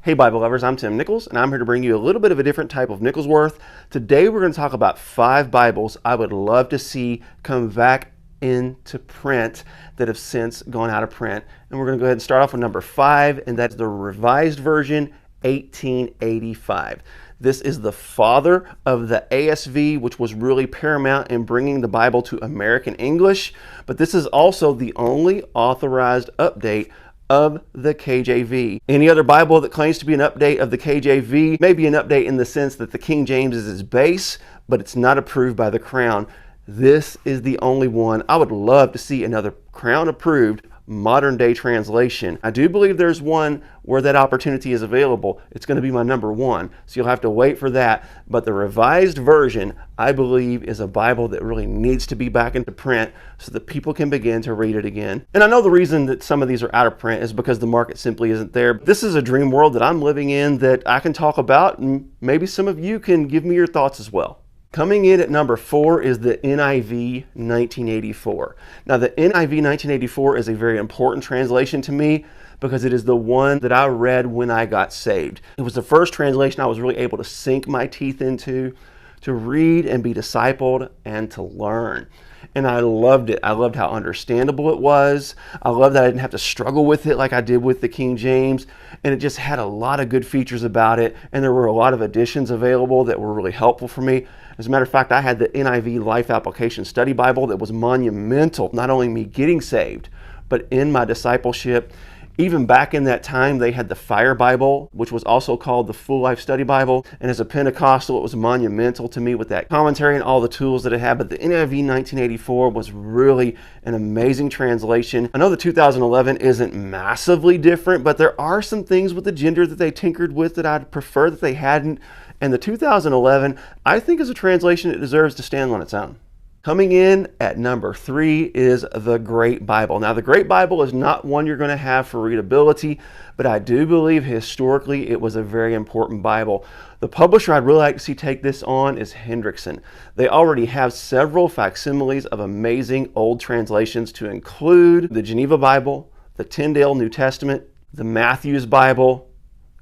Hey Bible lovers, I'm Tim Nichols, and I'm here to bring you a little bit of a different type of Nicholsworth. Today we're going to talk about 5 Bibles I would love to see come back into print that have since gone out of print. And we're going to go ahead and start off with number 5, and that's the Revised Version 1885. This is the father of the ASV, which was really paramount in bringing the Bible to American English, but this is also the only authorized update of the KJV. Any other Bible that claims to be an update of the KJV may be an update in the sense that the King James is its base, but it's not approved by the Crown. This is the only one. I would love to see another Crown approved modern day translation. I do believe there's one where that opportunity is available. It's going to be my number 1, so you'll have to wait for that. But the Revised Version, I believe, is a Bible that really needs to be back into print so that people can begin to read it again. And I know the reason that some of these are out of print is because the market simply isn't there. This is a dream world that I'm living in that I can talk about, and maybe some of you can give me your thoughts as well. Coming in at number 4 is the NIV 1984. Now the NIV 1984 is a very important translation to me because it is the one that I read when I got saved. It was the first translation I was really able to sink my teeth into, to read and be discipled and to learn. And I loved it. I loved how understandable it was. I loved that I didn't have to struggle with it like I did with the King James. And it just had a lot of good features about it. And there were a lot of additions available that were really helpful for me. As a matter of fact, I had the NIV Life Application Study Bible that was monumental, not only me getting saved, but in my discipleship. Even back in that time, they had the Fire Bible, which was also called the Full Life Study Bible. And as a Pentecostal, it was monumental to me with that commentary and all the tools that it had. But the NIV 1984 was really an amazing translation. I know the 2011 isn't massively different, but there are some things with the gender that they tinkered with that I'd prefer that they hadn't. And the 2011, I think, is a translation that deserves to stand on its own. Coming in at number 3 is the Great Bible. Now, the Great Bible is not one you're going to have for readability, but I do believe historically it was a very important Bible. The publisher I'd really like to see take this on is Hendrickson. They already have several facsimiles of amazing old translations to include the Geneva Bible, the Tyndale New Testament, the Matthew's Bible,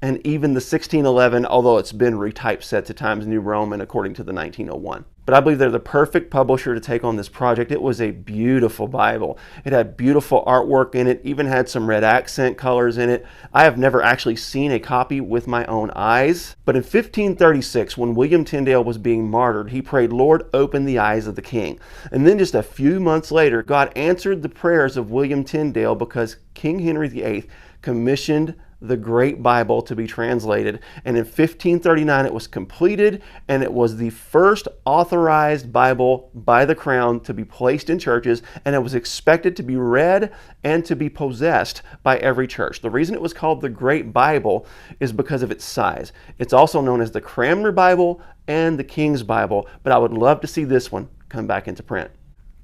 and even the 1611, although it's been retypeset to Times New Roman according to the 1901. But I believe they're the perfect publisher to take on this project. It was a beautiful Bible. It had beautiful artwork in it, even had some red accent colors in it. I have never actually seen a copy with my own eyes. But in 1536, when William Tyndale was being martyred, he prayed, "Lord, open the eyes of the king." And then just a few months later, God answered the prayers of William Tyndale because King Henry VIII commissioned the Great Bible to be translated, and in 1539 it was completed, and it was the first authorized Bible by the Crown to be placed in churches, and it was expected to be read and to be possessed by every church. The reason it was called the Great Bible is because of its size. It's also known as the Cranmer Bible and the King's Bible, but I would love to see this one come back into print.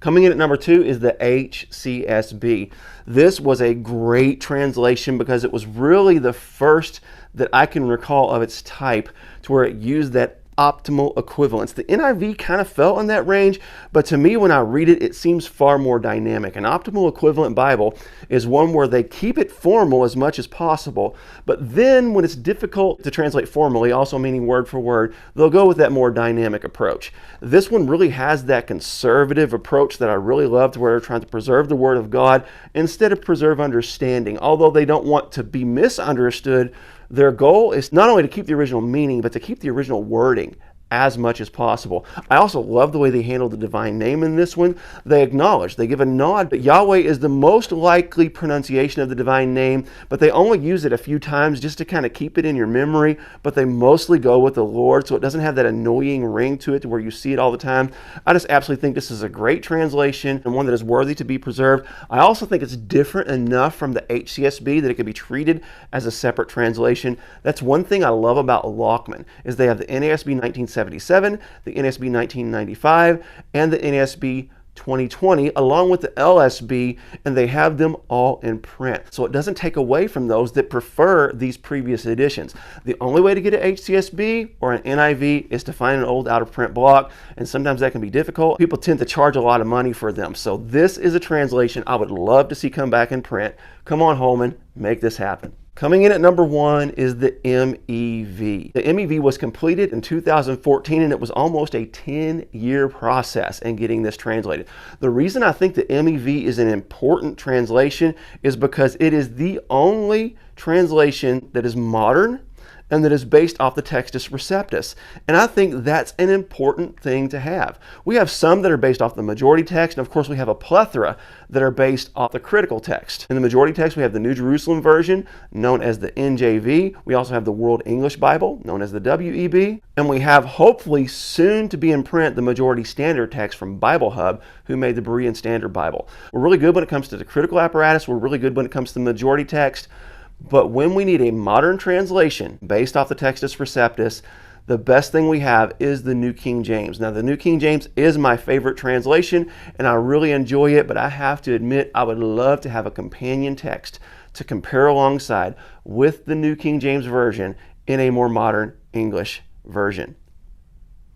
Coming in at number 2 is the HCSB. This was a great translation because it was really the first that I can recall of its type to where it used that optimal equivalence. The NIV kind of fell in that range, but to me when I read it, it seems far more dynamic. An optimal equivalent Bible is one where they keep it formal as much as possible, but then when it's difficult to translate formally, also meaning word for word, they'll go with that more dynamic approach. This one really has that conservative approach that I really loved, where they're trying to preserve the Word of God instead of preserve understanding. Although they don't want to be misunderstood, their goal is not only to keep the original meaning, but to keep the original wording as much as possible. I also love the way they handle the divine name in this one. They acknowledge, they give a nod that Yahweh is the most likely pronunciation of the divine name, but they only use it a few times just to kind of keep it in your memory, but they mostly go with the Lord, so it doesn't have that annoying ring to it to where you see it all the time. I just absolutely think this is a great translation and one that is worthy to be preserved. I also think it's different enough from the HCSB that it could be treated as a separate translation. That's one thing I love about Lockman, is they have the NASB 1977, the NASB 1995, and the NASB 2020, along with the LSB, and they have them all in print. So it doesn't take away from those that prefer these previous editions. The only way to get an HCSB or an NIV is to find an old out-of-print block, and sometimes that can be difficult. People tend to charge a lot of money for them. So this is a translation I would love to see come back in print. Come on, Holman, make this happen. Coming in at number 1 is the MEV. The MEV was completed in 2014, and it was almost a 10-year process in getting this translated. The reason I think the MEV is an important translation is because it is the only translation that is modern and that is based off the Textus Receptus. And I think that's an important thing to have. We have some that are based off the majority text, and of course we have a plethora that are based off the critical text. In the majority text, we have the New Jerusalem Version, known as the NJV. We also have the World English Bible, known as the WEB. And we have, hopefully soon to be in print, the majority standard text from Bible Hub, who made the Berean Standard Bible. We're really good when it comes to the critical apparatus. We're really good when it comes to the majority text. But when we need a modern translation based off the Textus Receptus, the best thing we have is the New King James. Now, the New King James is my favorite translation, and I really enjoy it, but I have to admit I would love to have a companion text to compare alongside with the New King James Version in a more modern English version,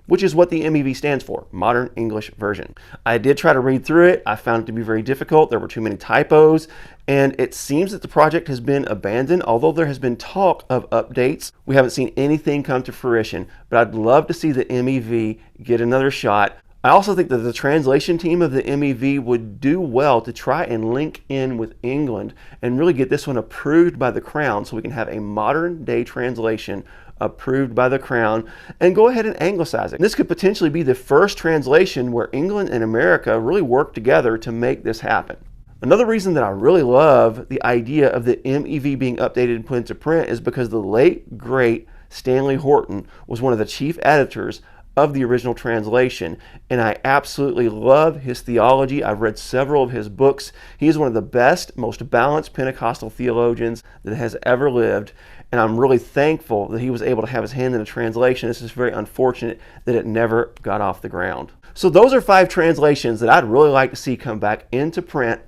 which is what the MEV stands for, Modern English Version. I did try to read through it. I found it to be very difficult. There were too many typos, and it seems that the project has been abandoned, although there has been talk of updates. We haven't seen anything come to fruition, but I'd love to see the MEV get another shot. I also think that the translation team of the MEV would do well to try and link in with England and really get this one approved by the Crown so we can have a modern day translation approved by the Crown and go ahead and anglicize it. This could potentially be the first translation where England and America really work together to make this happen. Another reason that I really love the idea of the MEV being updated and put into print is because the late, great Stanley Horton was one of the chief editors of the original translation, and I absolutely love his theology. I've read several of his books. He is one of the best, most balanced Pentecostal theologians that has ever lived, and I'm really thankful that he was able to have his hand in a translation. It's just very unfortunate that it never got off the ground. So those are 5 translations that I'd really like to see come back into print.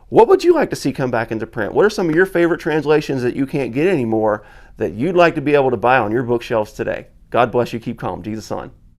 What would you like to see come back into print? What are some of your favorite translations that you can't get anymore that you'd like to be able to buy on your bookshelves today? God bless you. Keep calm. Jesus on.